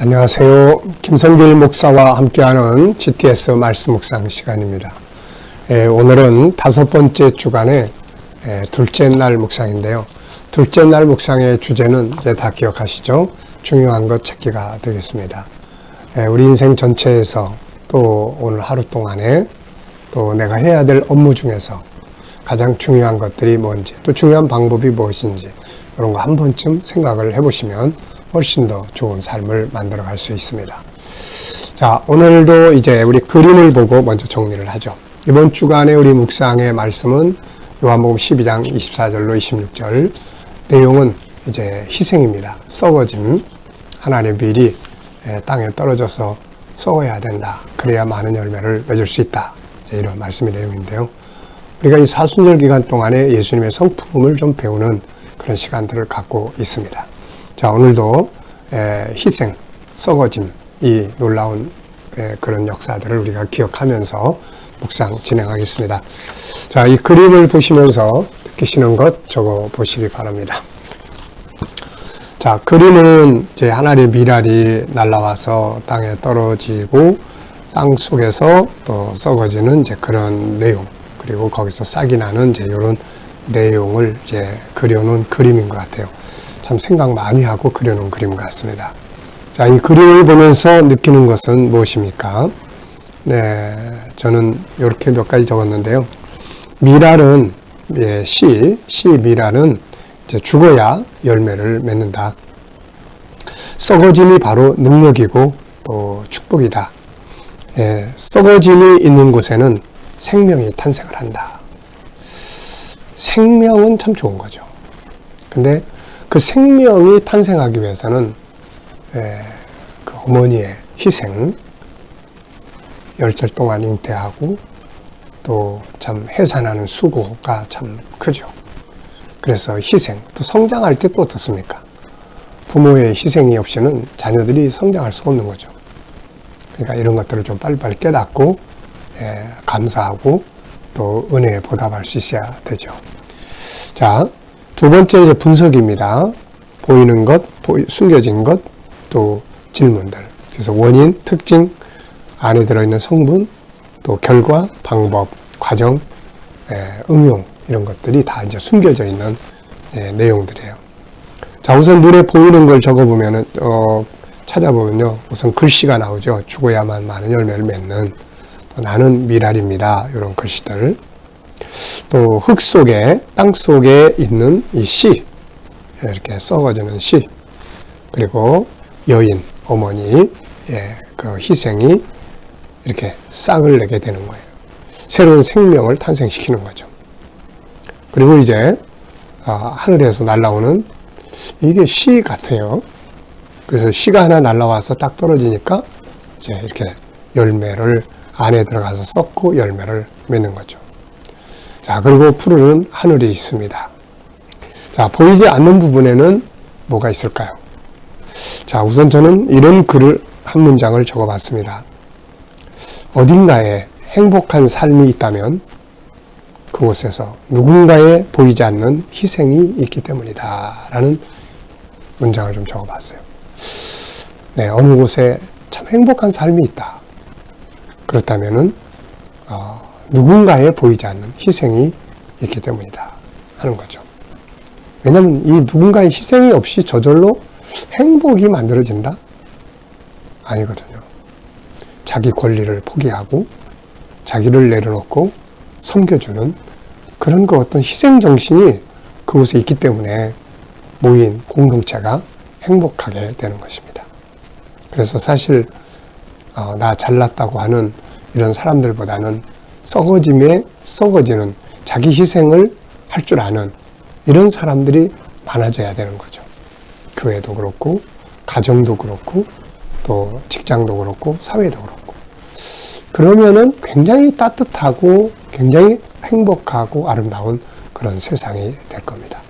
안녕하세요. 김성길 목사와 함께하는 GTS 말씀 묵상 시간입니다. 오늘은 5번째 주간의 둘째 날 묵상인데요. 둘째 날 묵상의 주제는 이제 다 기억하시죠? 중요한 것 찾기가 되겠습니다. 우리 인생 전체에서 또 오늘 하루 동안에 또 내가 해야 될 업무 중에서 가장 중요한 것들이 뭔지, 또 중요한 방법이 무엇인지 이런 거 한 번쯤 생각을 해보시면 훨씬 더 좋은 삶을 만들어 갈 수 있습니다. 자, 오늘도 이제 우리 그림을 보고 먼저 정리를 하죠. 이번 주간에 우리 묵상의 말씀은 요한복음 12장 24절로 26절. 내용은 이제 희생입니다. 썩어짐. 하나님의 비리 땅에 떨어져서 썩어야 된다. 그래야 많은 열매를 맺을 수 있다. 이런 말씀의 내용인데요. 우리가 이 사순절 기간 동안에 예수님의 성품을 좀 배우는 그런 시간들을 갖고 있습니다. 자, 오늘도 희생, 썩어짐, 이 놀라운 그런 역사들을 우리가 기억하면서 묵상 진행하겠습니다. 자, 이 그림을 보시면서 느끼시는 것 적어 보시기 바랍니다. 자, 그림은 이제 하나님의 미랄이 날아와서 땅에 떨어지고 땅 속에서 또 썩어지는 이제 그런 내용, 그리고 거기서 싹이 나는 이제 이런 내용을 이제 그려놓은 그림인 것 같아요. 참 생각 많이 하고 그려놓은 그림 같습니다. 자, 이 그림을 보면서 느끼는 것은 무엇입니까? 네, 저는 이렇게 몇 가지 적었는데요. 미랄은, 씨 미랄은 이제 죽어야 열매를 맺는다. 썩어짐이 바로 능력이고 또 축복이다. 썩어짐이 있는 곳에는 생명이 탄생을 한다. 생명은 참 좋은 거죠. 근데 그 생명이 탄생하기 위해서는 그 어머니의 희생, 열흘 동안 잉태하고 또 참 해산하는 수고가 참 크죠. 그래서 희생, 또 성장할 때 또 어떻습니까? 부모의 희생이 없이는 자녀들이 성장할 수가 없는 거죠. 그러니까 이런 것들을 좀 빨리빨리 깨닫고 감사하고 또 은혜에 보답할 수 있어야 되죠. 자, 두 번째 이제 분석입니다. 보이는 것, 숨겨진 것, 또 질문들. 그래서 원인, 특징, 안에 들어있는 성분, 또 결과, 방법, 과정, 응용 이런 것들이 다 이제 숨겨져 있는 내용들이에요. 자, 우선 눈에 보이는 걸 적어보면은 찾아보면요, 우선 글씨가 나오죠. 죽어야만 많은 열매를 맺는 나는 미랄입니다. 이런 글씨들. 또 흙 속에, 땅 속에 있는 이 씨, 이렇게 썩어지는 씨, 그리고 여인, 어머니, 그 희생이 이렇게 싹을 내게 되는 거예요. 새로운 생명을 탄생시키는 거죠. 그리고 이제 하늘에서 날아오는 이게 씨 같아요. 그래서 씨가 하나 날아와서 딱 떨어지니까 이제 이렇게 열매를 안에 들어가서 썩고 열매를 맺는 거죠. 자, 그리고 푸르른 하늘이 있습니다. 자, 보이지 않는 부분에는 뭐가 있을까요? 자, 우선 저는 이런 글을 한 문장을 적어봤습니다. 어딘가에 행복한 삶이 있다면 그곳에서 누군가의 보이지 않는 희생이 있기 때문이다. 라는 문장을 좀 적어봤어요. 네, 어느 곳에 참 행복한 삶이 있다. 그렇다면은, 누군가의 보이지 않는 희생이 있기 때문이다. 하는 거죠. 왜냐하면 이 누군가의 희생이 없이 저절로 행복이 만들어진다? 아니거든요. 자기 권리를 포기하고 자기를 내려놓고 섬겨주는 그런 그 어떤 희생정신이 그곳에 있기 때문에 모인 공동체가 행복하게 되는 것입니다. 그래서 사실 나 잘났다고 하는 이런 사람들보다는 썩어지는 자기 희생을 할 줄 아는 이런 사람들이 많아져야 되는 거죠. 교회도 그렇고 가정도 그렇고 또 직장도 그렇고 사회도 그렇고. 그러면은 굉장히 따뜻하고 굉장히 행복하고 아름다운 그런 세상이 될 겁니다.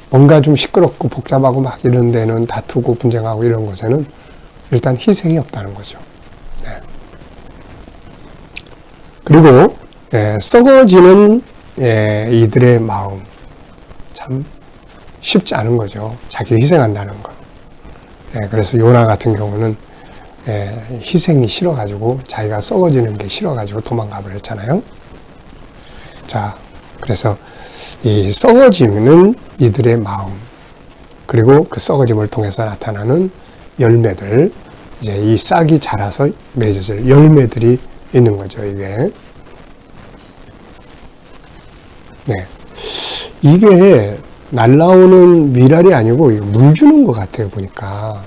뭔가 좀 시끄럽고 복잡하고 막 이런 데는 다투고 분쟁하고 이런 곳에는 일단 희생이 없다는 거죠. 네. 그리고 썩어지는 이들의 마음 참 쉽지 않은 거죠. 자기를 희생한다는 거. 그래서 요나 같은 경우는 희생이 싫어가지고 자기가 썩어지는 게 싫어가지고 도망가 버렸잖아요. 자, 그래서 이 썩어지는 이들의 마음, 그리고 그 썩어짐을 통해서 나타나는 열매들, 이제 이 싹이 자라서 맺어질 열매들이 있는 거죠, 이게. 네. 이게 날라오는 미랄이 아니고 물 주는 것 같아요, 보니까.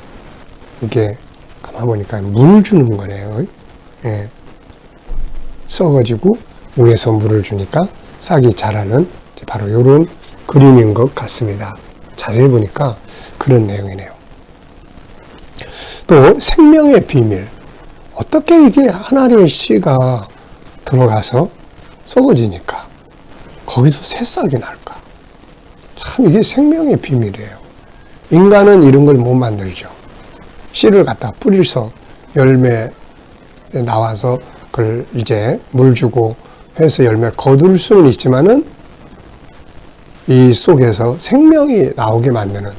이게 가만 보니까 물 주는 거네요. 예. 썩어지고 위에서 물을 주니까 싹이 자라는 바로 이런 그림인 것 같습니다. 자세히 보니까 그런 내용이네요. 또 생명의 비밀. 어떻게 이게 하나의 씨가 들어가서 썩어지니까 거기서 새싹이 날까? 참 이게 생명의 비밀이에요. 인간은 이런 걸 못 만들죠. 씨를 갖다 뿌려서 열매 나와서 그걸 이제 물 주고 해서 열매를 거둘 수는 있지만은 이 속에서 생명이 나오게 만드는,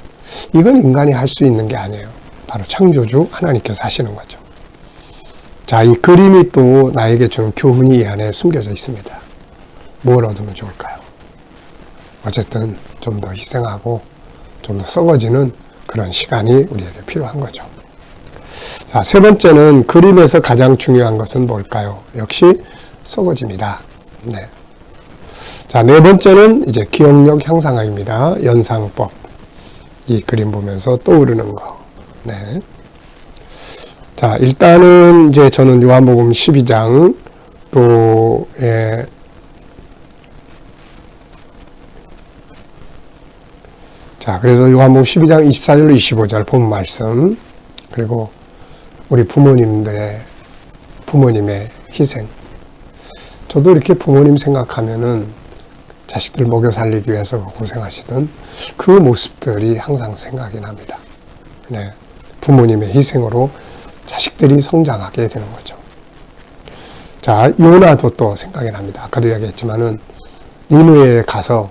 이건 인간이 할 수 있는 게 아니에요. 바로 창조주 하나님께서 하시는 거죠. 자, 이 그림이 또 나에게 주는 교훈이 이 안에 숨겨져 있습니다. 뭘 얻으면 좋을까요? 어쨌든 좀 더 희생하고 좀 더 썩어지는 그런 시간이 우리에게 필요한 거죠. 자, 세 번째는 그림에서 가장 중요한 것은 뭘까요? 역시 썩어짐이다. 네. 자, 네 번째는 이제 기억력 향상학입니다. 연상법. 이 그림 보면서 떠오르는 거. 네. 자, 일단은 이제 저는 요한복음 12장 또, 자, 그래서 요한복음 12장 24절로 25절 본 말씀, 그리고 우리 부모님의 희생. 저도 이렇게 부모님 생각하면은 자식들 먹여 살리기 위해서 고생하시던 그 모습들이 항상 생각이 납니다. 네. 부모님의 희생으로 자식들이 성장하게 되는 거죠. 자, 요나도 또 생각이 납니다. 아까도 이야기했지만은 니느웨에 가서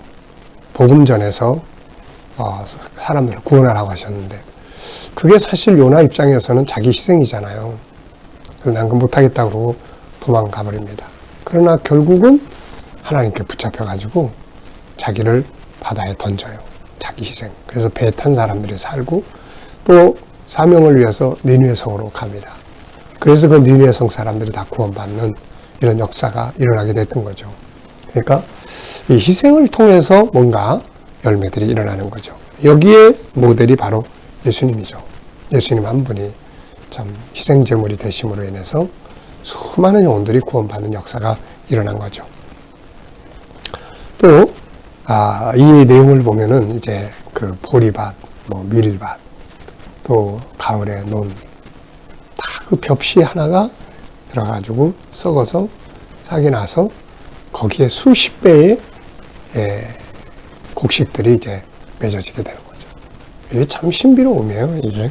복음 전해서 사람들을 구원하라고 하셨는데, 그게 사실 요나 입장에서는 자기 희생이잖아요. 그래서 난 그거 못하겠다고 그러고 도망가 버립니다. 그러나 결국은 하나님께 붙잡혀가지고 자기를 바다에 던져요. 자기 희생. 그래서 배에 탄 사람들이 살고 또 사명을 위해서 니느웨 성으로 갑니다. 그래서 그 니느웨 성 사람들이 다 구원받는 이런 역사가 일어나게 됐던 거죠. 그러니까 이 희생을 통해서 뭔가 열매들이 일어나는 거죠. 여기에 모델이 바로 예수님이죠. 예수님 한 분이 참 희생제물이 되심으로 인해서 수많은 영혼들이 구원받는 역사가 일어난 거죠. 또, 이 내용을 보면은 이제 그 보리밭, 밀밭, 또 가을에 논, 다 그 벽시 하나가 들어가지고 썩어서 싹이 나서 거기에 수십 배의 곡식들이 이제 맺어지게 되는 거죠. 이게 참 신비로움이에요, 이게.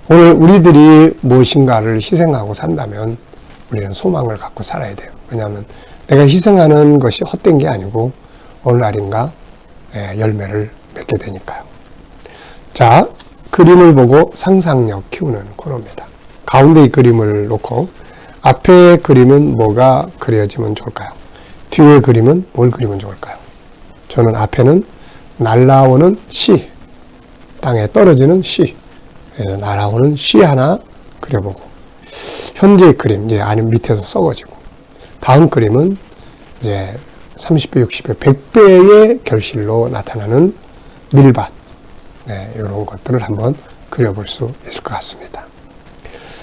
오늘 우리들이 무엇인가를 희생하고 산다면 우리는 소망을 갖고 살아야 돼요. 왜냐하면 내가 희생하는 것이 헛된 게 아니고 어느 날인가 열매를 맺게 되니까요. 자, 그림을 보고 상상력 키우는 코너입니다. 가운데 이 그림을 놓고 앞에 그림은 뭐가 그려지면 좋을까요? 뒤에 그림은 뭘 그리면 좋을까요? 저는 앞에는 날아오는 씨, 땅에 떨어지는 씨, 그래서 날아오는 씨 하나 그려보고, 현재 그림, 이제 아니면 밑에서 썩어지고, 다음 그림은 이제 30배, 60배, 100배의 결실로 나타나는 밀밭, 이런 것들을 한번 그려볼 수 있을 것 같습니다.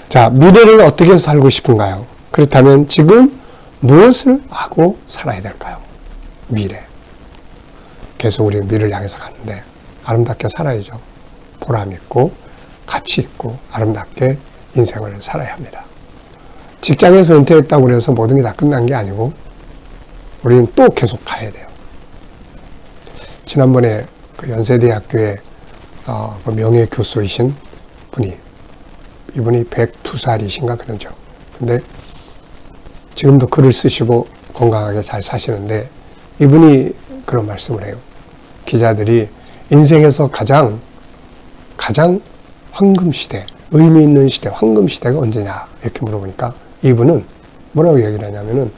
자, 미래를 어떻게 살고 싶은가요? 그렇다면 지금 무엇을 하고 살아야 될까요? 미래. 계속 우리 미래를 향해서 가는데 아름답게 살아야죠. 보람 있고 가치 있고 아름답게 인생을 살아야 합니다. 직장에서 은퇴했다고 해서 모든 게 다 끝난 게 아니고 우리는 또 계속 가야 돼요. 지난번에 그 연세대학교에 그 명예교수이신 분이, 이분이 102살이신가 그러죠. 근데 지금도 글을 쓰시고 건강하게 잘 사시는데 이분이 그런 말씀을 해요. 기자들이 인생에서 가장 가장 황금 시대, 의미 있는 시대, 황금 시대가 언제냐 이렇게 물어보니까 이분은 뭐라고 얘기를 하냐면은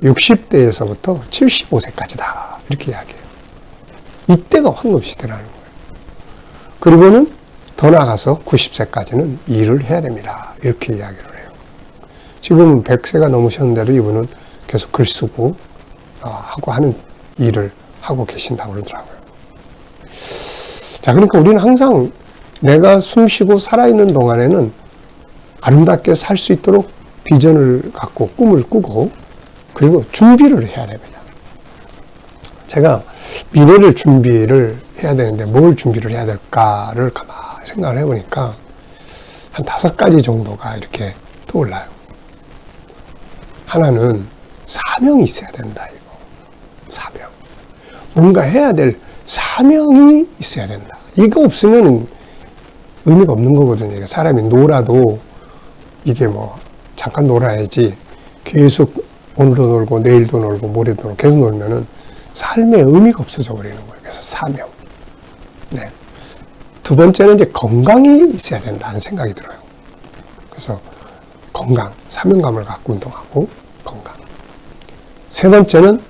60대에서부터 75세까지다 이렇게 이야기해요. 이때가 황금 시대라는 거예요. 그리고는 더 나아가서 90세까지는 일을 해야 됩니다. 이렇게 이야기를 해요. 지금 100세가 넘으셨는데도 이분은 계속 글 쓰고 하고 하는 일을 하고 계신다고 그러더라고요. 자, 그러니까 우리는 항상 내가 숨쉬고 살아있는 동안에는 아름답게 살 수 있도록 비전을 갖고 꿈을 꾸고 그리고 준비를 해야 됩니다. 제가 미래를 준비를 해야 되는데 뭘 준비를 해야 될까를 가만히 생각을 해보니까 한 5가지 정도가 이렇게 떠올라요. 하나는 사명이 있어야 된다, 이거. 사명. 뭔가 해야 될 사명이 있어야 된다. 이거 없으면 의미가 없는 거거든요. 사람이 놀아도 이게 뭐 잠깐 놀아야지 계속 오늘도 놀고 내일도 놀고 모레도 놀고 계속 놀면은 삶의 의미가 없어져 버리는 거예요. 그래서 사명. 네. 두 번째는 이제 건강이 있어야 된다는 생각이 들어요. 그래서 건강, 사명감을 갖고 운동하고 건강. 세 번째는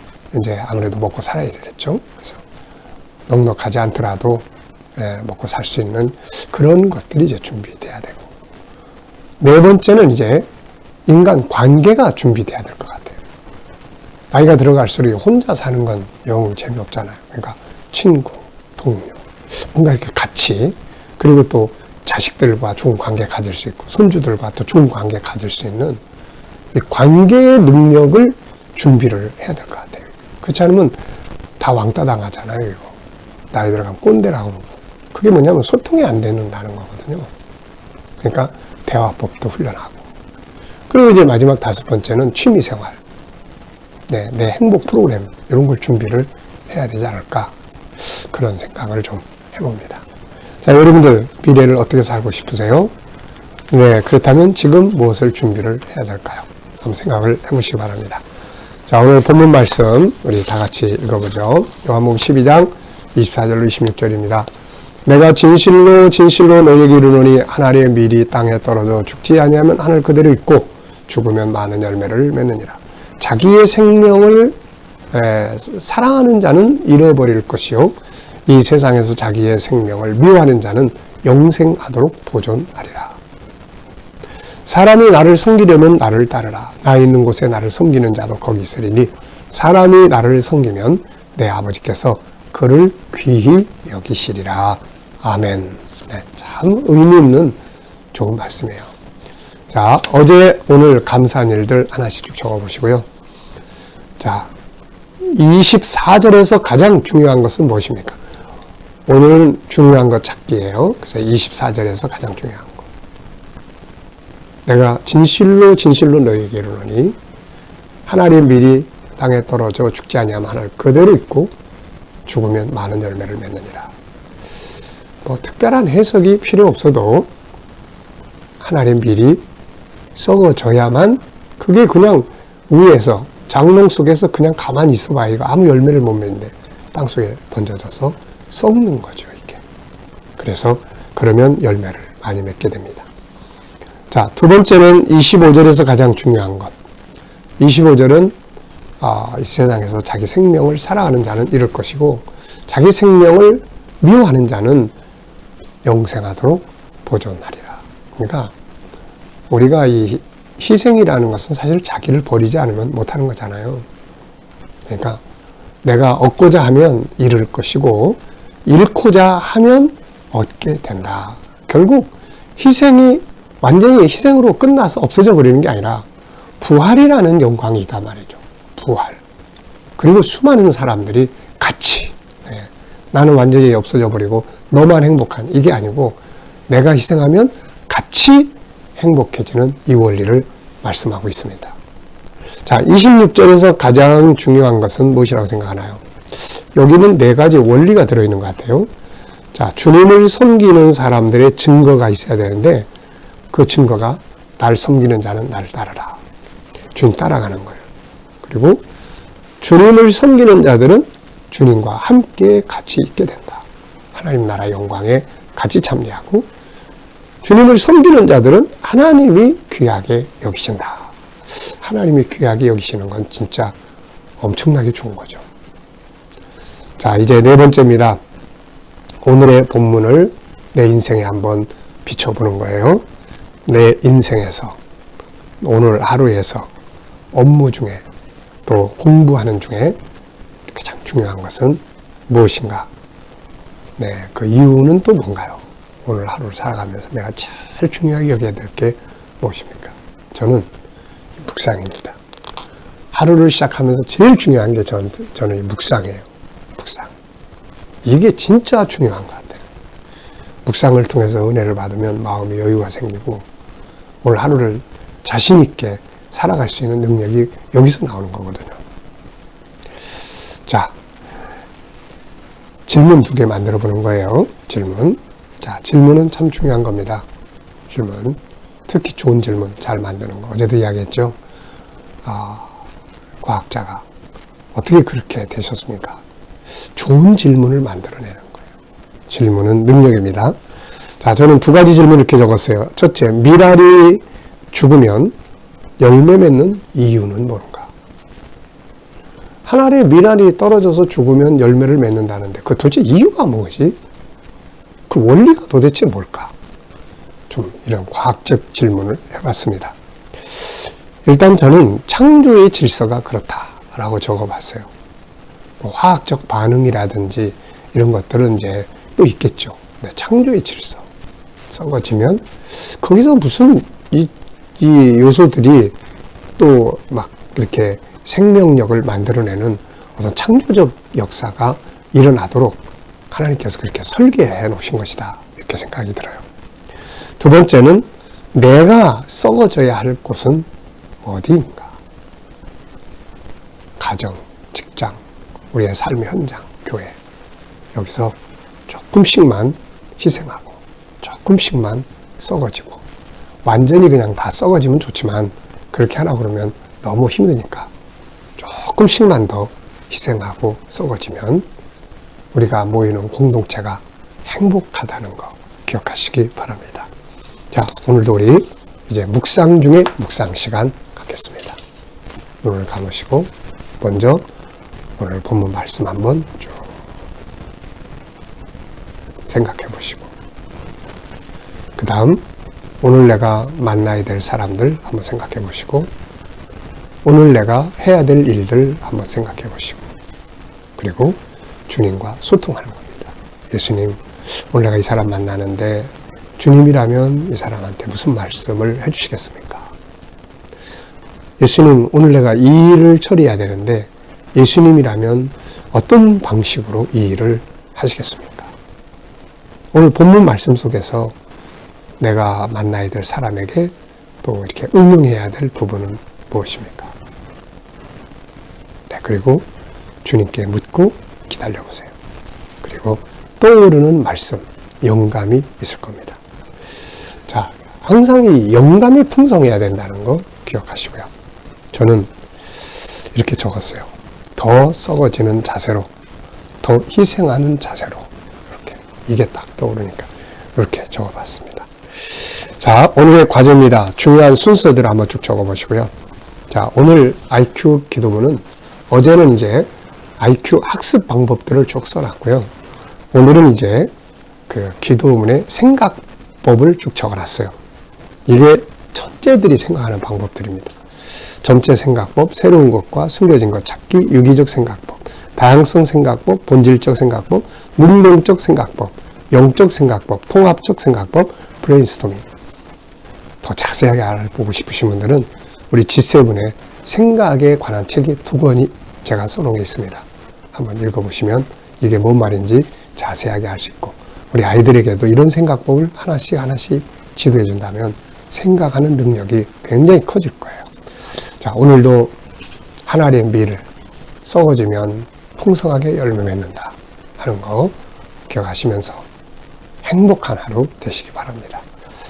이제 아무래도 먹고 살아야 되겠죠. 그래서 넉넉하지 않더라도 먹고 살 수 있는 그런 것들이 이제 준비돼야 되고. 네 번째는 이제 인간 관계가 준비돼야 될 것 같아요. 나이가 들어갈수록 혼자 사는 건 영 재미없잖아요. 그러니까 친구, 동료, 뭔가 이렇게 같이, 그리고 또 자식들과 좋은 관계 가질 수 있고 손주들과 또 좋은 관계 가질 수 있는 이 관계의 능력을 준비를 해야 될 것 같아요. 그렇지 않으면 다 왕따 당하잖아요. 이거 나이 들어가면 꼰대라고 그러고. 그게 뭐냐면 소통이 안 된다는 거거든요. 그러니까 대화법도 훈련하고. 그리고 이제 마지막 5번째는 취미생활. 네, 내 행복 프로그램 이런 걸 준비를 해야 되지 않을까 그런 생각을 좀 해봅니다. 자, 여러분들 미래를 어떻게 살고 싶으세요? 네, 그렇다면 지금 무엇을 준비를 해야 될까요? 한번 생각을 해보시기 바랍니다. 자, 오늘 본문 말씀 우리 다 같이 읽어보죠. 요한복음 12장 24절로 26절입니다. 내가 진실로 진실로 너희에게 이르노니 한 알의 밀이 땅에 떨어져 죽지 아니하면 하늘 그대로 있고 죽으면 많은 열매를 맺느니라. 자기의 생명을 사랑하는 자는 잃어버릴 것이요 이 세상에서 자기의 생명을 미워하는 자는 영생하도록 보존하리라. 사람이 나를 섬기려면 나를 따르라. 나 있는 곳에 나를 섬기는 자도 거기 있으리니 사람이 나를 섬기면 내 아버지께서 그를 귀히 여기시리라. 아멘. 네, 참 의미 있는 좋은 말씀이에요. 자, 어제 오늘 감사한 일들 하나씩 적어보시고요. 자, 24절에서 가장 중요한 것은 무엇입니까? 오늘은 중요한 것 찾기예요. 그래서 24절에서 가장 중요한 것. 내가 진실로 진실로 너희에게 이르노니 한 알의 밀이 땅에 떨어져 죽지 아니하면 하늘 그대로 있고 죽으면 많은 열매를 맺느니라. 뭐 특별한 해석이 필요 없어도 한 알의 밀이 썩어져야만 그게 그냥 위에서 장롱 속에서 그냥 가만히 있어봐. 이거 아무 열매를 못 맺는데 땅속에 던져져서 썩는 거죠, 이게. 그래서 그러면 열매를 많이 맺게 됩니다. 자, 두 번째는 25절에서 가장 중요한 것. 25절은 이 세상에서 자기 생명을 사랑하는 자는 잃을 것이고 자기 생명을 미워하는 자는 영생하도록 보존하리라. 그러니까 우리가 이 희생이라는 것은 사실 자기를 버리지 않으면 못하는 거잖아요. 그러니까 내가 얻고자 하면 잃을 것이고 잃고자 하면 얻게 된다. 결국 희생이 완전히 희생으로 끝나서 없어져 버리는 게 아니라 부활이라는 영광이 있단 말이죠. 부활. 그리고 수많은 사람들이 같이 나는 완전히 없어져 버리고 너만 행복한 이게 아니고 내가 희생하면 같이 행복해지는 이 원리를 말씀하고 있습니다. 자, 26절에서 가장 중요한 것은 무엇이라고 생각하나요? 여기는 4가지 원리가 들어있는 것 같아요. 자, 주님을 섬기는 사람들의 증거가 있어야 되는데 그 증거가 날 섬기는 자는 나를 따르라. 주님 따라가는 거예요. 그리고 주님을 섬기는 자들은 주님과 함께 같이 있게 된다. 하나님 나라 영광에 같이 참여하고, 주님을 섬기는 자들은 하나님이 귀하게 여기신다. 하나님이 귀하게 여기시는 건 진짜 엄청나게 좋은 거죠. 자, 이제 네 번째입니다. 오늘의 본문을 내 인생에 한번 비춰보는 거예요. 내 인생에서, 오늘 하루에서, 업무 중에, 또 공부하는 중에 가장 중요한 것은 무엇인가? 네, 그 이유는 또 뭔가요? 오늘 하루를 살아가면서 내가 제일 중요하게 여겨야 될 게 무엇입니까? 저는 묵상입니다. 하루를 시작하면서 제일 중요한 게 저는 이 묵상이에요. 묵상. 이게 진짜 중요한 것 같아요. 묵상을 통해서 은혜를 받으면 마음의 여유가 생기고, 오늘 하루를 자신 있게 살아갈 수 있는 능력이 여기서 나오는 거거든요. 자, 질문 2개 만들어 보는 거예요. 질문. 자, 질문은 참 중요한 겁니다. 질문. 특히 좋은 질문 잘 만드는 거. 어제도 이야기했죠. 과학자가 어떻게 그렇게 되셨습니까? 좋은 질문을 만들어내는 거예요. 질문은 능력입니다. 자, 저는 2가지 질문을 이렇게 적었어요. 첫째, 미랄이 죽으면 열매 맺는 이유는 뭔가? 한 알에 미랄이 떨어져서 죽으면 열매를 맺는다는데 그 도대체 이유가 뭐지? 그 원리가 도대체 뭘까? 좀 이런 과학적 질문을 해봤습니다. 일단 저는 창조의 질서가 그렇다라고 적어봤어요. 뭐 화학적 반응이라든지 이런 것들은 이제 또 있겠죠. 근데 창조의 질서. 썩어지면 거기서 무슨 이 요소들이 또 막 이렇게 생명력을 만들어내는 어떤 창조적 역사가 일어나도록 하나님께서 그렇게 설계해 놓으신 것이다. 이렇게 생각이 들어요. 2번째는 내가 썩어져야 할 곳은 어디인가? 가정, 직장, 우리의 삶의 현장, 교회. 여기서 조금씩만 희생하고 조금씩만 썩어지고, 완전히 그냥 다 썩어지면 좋지만 그렇게 하라고 그러면 너무 힘드니까 조금씩만 더 희생하고 썩어지면 우리가 모이는 공동체가 행복하다는 거 기억하시기 바랍니다. 자, 오늘도 우리 이제 묵상 중에 묵상 시간 갖겠습니다. 눈을 감으시고 먼저 오늘 본문 말씀 한번 쭉 생각해 보시고, 그 다음 오늘 내가 만나야 될 사람들 한번 생각해 보시고, 오늘 내가 해야 될 일들 한번 생각해 보시고, 그리고 주님과 소통하는 겁니다. 예수님, 오늘 내가 이 사람 만나는데 주님이라면 이 사람한테 무슨 말씀을 해주시겠습니까? 예수님, 오늘 내가 이 일을 처리해야 되는데 예수님이라면 어떤 방식으로 이 일을 하시겠습니까? 오늘 본문 말씀 속에서 내가 만나야 될 사람에게 또 이렇게 응용해야 될 부분은 무엇입니까? 네, 그리고 주님께 묻고 기다려보세요. 그리고 떠오르는 말씀, 영감이 있을 겁니다. 자, 항상 이 영감이 풍성해야 된다는 거 기억하시고요. 저는 이렇게 적었어요. 더 썩어지는 자세로, 더 희생하는 자세로, 이렇게. 이게 딱 떠오르니까 이렇게 적어봤습니다. 자, 오늘의 과제입니다. 중요한 순서들을 한번 쭉 적어보시고요. 자, 오늘 IQ 기도문은 어제는 이제 IQ 학습 방법들을 쭉 써놨고요. 오늘은 이제 그 기도문의 생각법을 쭉 적어놨어요. 이게 천재들이 생각하는 방법들입니다. 전체 생각법, 새로운 것과 숨겨진 것 찾기, 유기적 생각법, 다양성 생각법, 본질적 생각법, 능동적 생각법, 영적 생각법, 통합적 생각법, 브레인스토밍. 더 자세하게 알아보고 싶으신 분들은 우리 G7의 생각에 관한 책이 2권이 제가 써놓은 게 있습니다. 한번 읽어보시면 이게 뭔 말인지 자세하게 알 수 있고, 우리 아이들에게도 이런 생각법을 하나씩 지도해 준다면 생각하는 능력이 굉장히 커질 거예요. 자, 오늘도 한 알의 밀을 썩어지면 풍성하게 열매 맺는다 하는 거 기억하시면서 행복한 하루 되시기 바랍니다.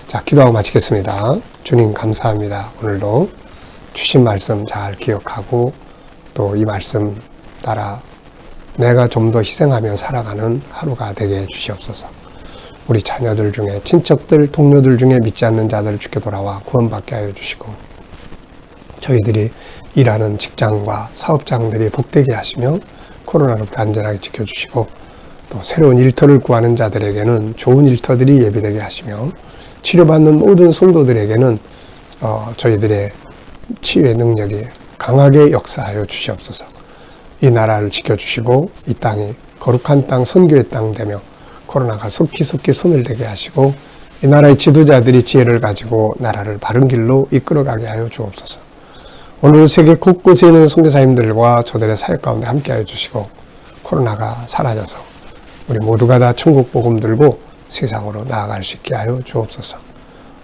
자, 기도하고 마치겠습니다. 주님 감사합니다. 오늘도 주신 말씀 잘 기억하고 또 이 말씀 따라 내가 좀 더 희생하며 살아가는 하루가 되게 해 주시옵소서. 우리 자녀들 중에, 친척들, 동료들 중에 믿지 않는 자들 주께 돌아와 구원받게 하여 주시고, 저희들이 일하는 직장과 사업장들이 복되게 하시며 코로나로부터 안전하게 지켜주시고, 또 새로운 일터를 구하는 자들에게는 좋은 일터들이 예비되게 하시며, 치료받는 모든 성도들에게는 저희들의 치유의 능력이 강하게 역사하여 주시옵소서. 이 나라를 지켜주시고 이 땅이 거룩한 땅, 선교의 땅 되며 코로나가 속히 손을 대게 하시고, 이 나라의 지도자들이 지혜를 가지고 나라를 바른 길로 이끌어가게 하여 주옵소서. 오늘 세계 곳곳에 있는 선교사님들과 저들의 사역 가운데 함께하여 주시고, 코로나가 사라져서 우리 모두가 다 천국 복음 들고 세상으로 나아갈 수 있게 하여 주옵소서.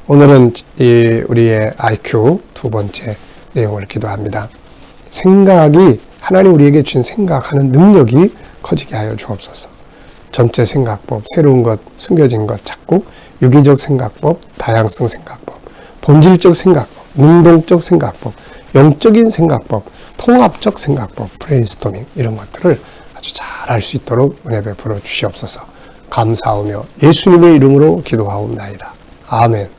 오늘은 우리의 IQ 두 번째 내용을 기도합니다. 생각이, 하나님 우리에게 주신 생각하는 능력이 커지게 하여 주옵소서. 전체 생각법, 새로운 것, 숨겨진 것 찾고, 유기적 생각법, 다양성 생각법, 본질적 생각법, 능동적 생각법, 영적인 생각법, 통합적 생각법, 브레인스토밍, 이런 것들을 아주 잘 할 수 있도록 은혜 베풀어 주시옵소서. 감사하며 예수님의 이름으로 기도하옵나이다. 아멘.